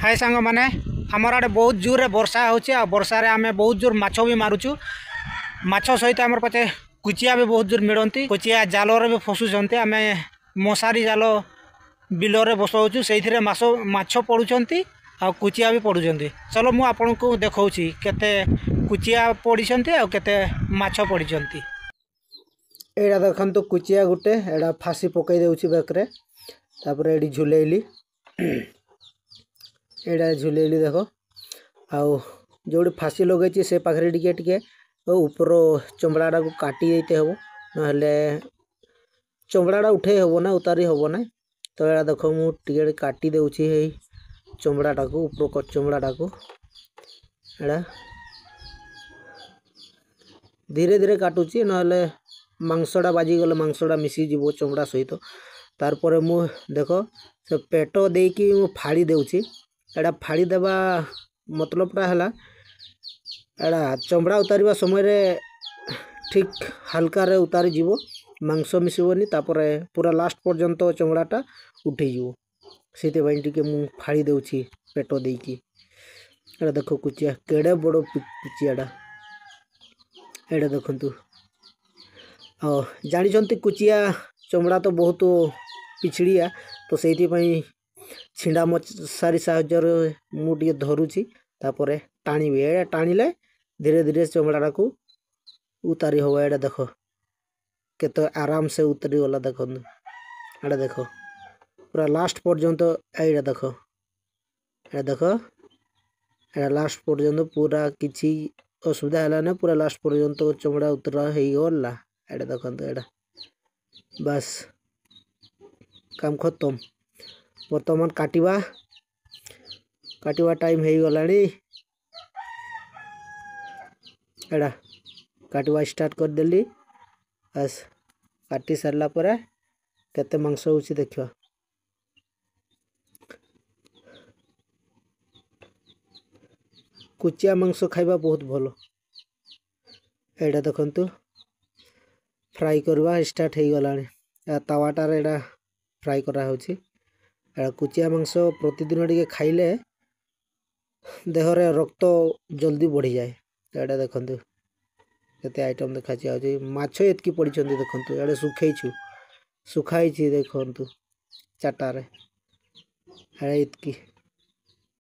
हाय सांग मैंने आमर आड़े बहुत जोर वर्षा हो वर्षार आम बहुत जोर माछ भी मारुचु माछ सहित आम पाचे कुचिया भी बहुत जोर मिलती कुचिया जालर भी फसुंट आम मशारी जाल बिलरे बसाऊँ से माछ पड़ुंट आ कुचिया भी पड़ुंट। चलो मु आपन को देखा केते कुचिया पड़ी आते माछ पड़ी। एटा देखु कुचिया गुटे एटा फासी पकई देउछि बेकरे तापर एडी झुलेली एटा झुलेली देखो आउ जोड़ी फासी लगे से पाखरे टिके टिके ऊपर चमड़ाटा को काटी देते हबो नहले चमड़ाटा उठे हबो ना उतारी हबो ना। तो एटा देखो मु टिके काटी देउछि हे चमड़ाटा को ऊपर चमड़ाटा को एटा धीरे धीरे काटुछि नहले मांसटा बाजी गले मांसटा मिसी जीवो चमड़ा सहित। तारपर मु देखो से पेट देकी मु फाड़ी देउछि एटा फाड़ी देबा मतलबटा हला एटा चमड़ा उतारिबा समय रे ठीक हल्का रे उतारी जीवो मांस मिसिबोनी तापर पूरा लास्ट पर्यंत चमड़ाटा उठी जीवो सेते बाई टिके मु फाड़ी देउछि पेट देकी। एटा देखो कुचिया केडे बड़ो कुचियाडा एटा देखंतु जानी कुचिया चमड़ा तो बहुत पिछड़िया तो से छिंडा मशारी साहाय्य मुझे धरुची तापर टाणी टाणिले धीरे धीरे चमड़ा को उतारी हम। एटा देख केते आराम से उतरी गला देख एटा देख पूरा लास्ट पर्यंत एटा देख एटा देख एटा लास्ट पर्यंत पूरा किसी असुविधा है ना पूरा लास्ट पर्यंत चमड़ा उतरा हो गला एटा देखो एटा बस काम खत्म। बर्तमान काटिवा टाइम हो गलानी एटा काटिवा स्टार्ट कर देली बस काटी सारला पर केते मांस होची देखियो कुचिया मांस खाइबा बहुत भलो। एटा देखंतु फ्राई करवा स्टार्ट हो गलानी तावाटार एटा फ्राई करा होची। एटा कुचिया मांस प्रतिदिन टिके खाइले देहरे रक्त जल्दी बढ़ी जाए। एटा देखंतु केते आइटम देखाची आउची माछ एतकी पड़ी छंदी देखंतु एडे सुखाई छी देखंतु चाटारे एडे एतकी